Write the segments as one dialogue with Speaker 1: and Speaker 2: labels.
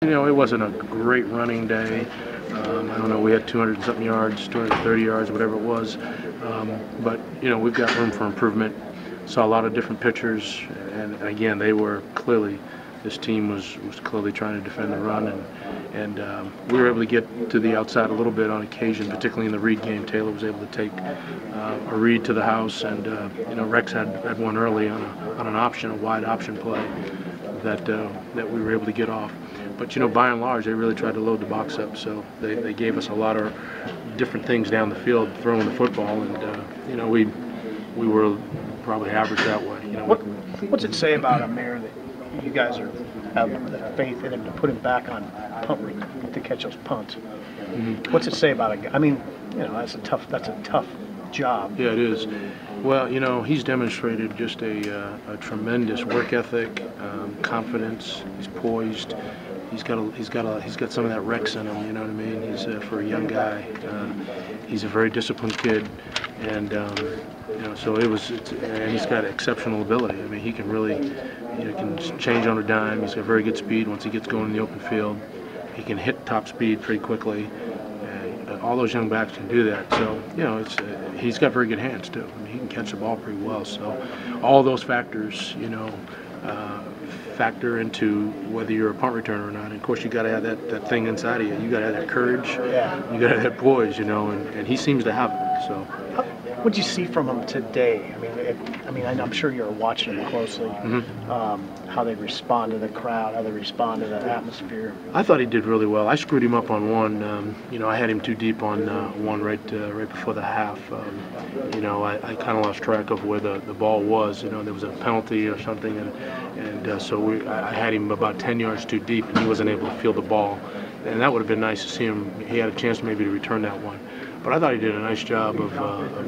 Speaker 1: It wasn't a great running day. I don't know, we had 200 and something yards, 230 yards, whatever it was. But we've got room for improvement. Saw a lot of different pitchers, and again, this team was clearly trying to defend the run, and we were able to get to the outside a little bit on occasion, particularly in the read game. Taylor was able to take a read to the house, and Rex had one early on an option, a wide option play that we were able to get off. But by and large, they really tried to load the box up, so they gave us a lot of different things down the field throwing the football, and we were probably average that way.
Speaker 2: What's it say about a mayor that you guys have the faith in him to put him back on punt to catch those punts? Mm-hmm. What's it say about a guy? I mean, that's a tough job.
Speaker 1: Yeah, it is. Well, he's demonstrated just a tremendous work ethic, confidence. He's poised. He's got some of that Rex in him. You know what I mean? He's for a young guy. He's a very disciplined kid, and and he's got exceptional ability. I mean, he can really, can change on a dime. He's got very good speed once he gets going in the open field. He can hit top speed pretty quickly. All those young backs can do that. So, he's got very good hands too. I mean, he can catch the ball pretty well. So, all those factors, factor into whether you're a punt returner or not. And of course, you got to have that thing inside of you. You got to have that courage.
Speaker 2: Yeah.
Speaker 1: You got to have that poise, and he seems to have it. So.
Speaker 2: What'd you see from him today? I mean, I'm sure you're watching him closely. Mm-hmm. How they respond to the crowd, how they respond to the atmosphere.
Speaker 1: I thought he did really well. I screwed him up on one. I had him too deep on one right before the half. I kind of lost track of where the ball was. There was a penalty or something, and so I had him about 10 yards too deep, and he wasn't able to field the ball. And that would have been nice to see him. He had a chance maybe to return that one. But I thought he did a nice job of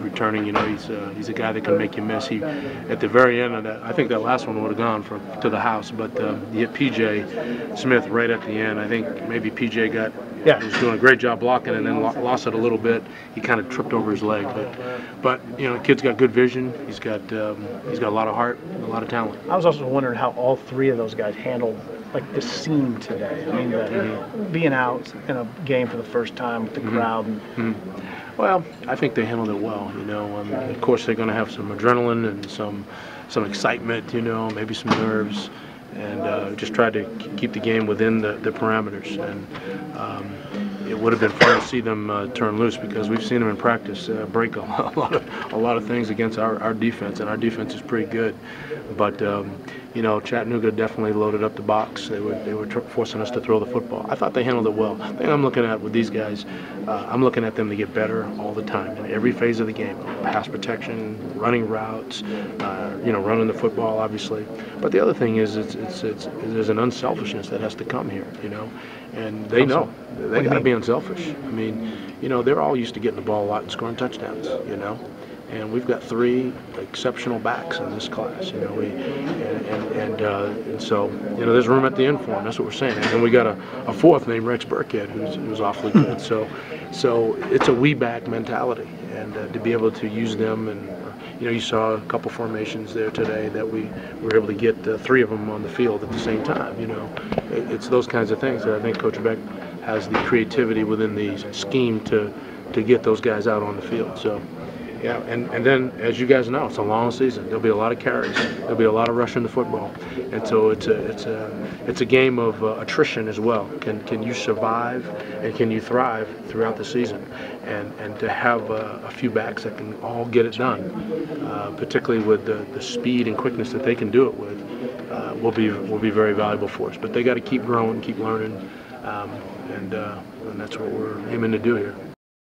Speaker 1: returning. He's a guy that can make you miss. He, at the very end of that, I think that last one would have gone to the house, but he hit P.J. Smith right at the end. I think maybe P.J. was doing a great job blocking and then lost it a little bit. He kind of tripped over his leg. But the kid's got good vision. He's got a lot of heart, and a lot of talent.
Speaker 2: I was also wondering how all three of those guys handled the scene today. I mean, being out in a game for the first time with the crowd.
Speaker 1: Well, I think they handled it well. Of course, they're going to have some adrenaline and some excitement. Maybe some nerves, and just tried to keep the game within the parameters. And it would have been fun to see them turn loose, because we've seen them in practice break a lot of things against our defense, and our defense is pretty good. But Chattanooga definitely loaded up the box. They were forcing us to throw the football. I thought they handled it well. The thing I'm looking at with these guys, I'm looking at them to get better all the time in every phase of the game. Pass protection, running routes, running the football, obviously. But the other thing is, there's an unselfishness that has to come here, and they know they got to be unselfish. I mean, they're all used to getting the ball a lot and scoring touchdowns, And we've got three exceptional backs in this class, and so there's room at the end for them. That's what we're saying. And then we got a fourth named Rex Burkhead, who's awfully good. So it's a we back mentality, and to be able to use them, and you saw a couple formations there today that we were able to get three of them on the field at the same time. It's those kinds of things that I think Coach Beck has the creativity within the scheme to get those guys out on the field. So. Yeah, and then, as you guys know, it's a long season. There'll be a lot of carries. There'll be a lot of rushing the football, and so it's a game of attrition as well. Can you survive, and can you thrive throughout the season? And to have a few backs that can all get it done, particularly with the speed and quickness that they can do it with, will be very valuable for us. But they got to keep growing, keep learning, and that's what we're aiming to do here.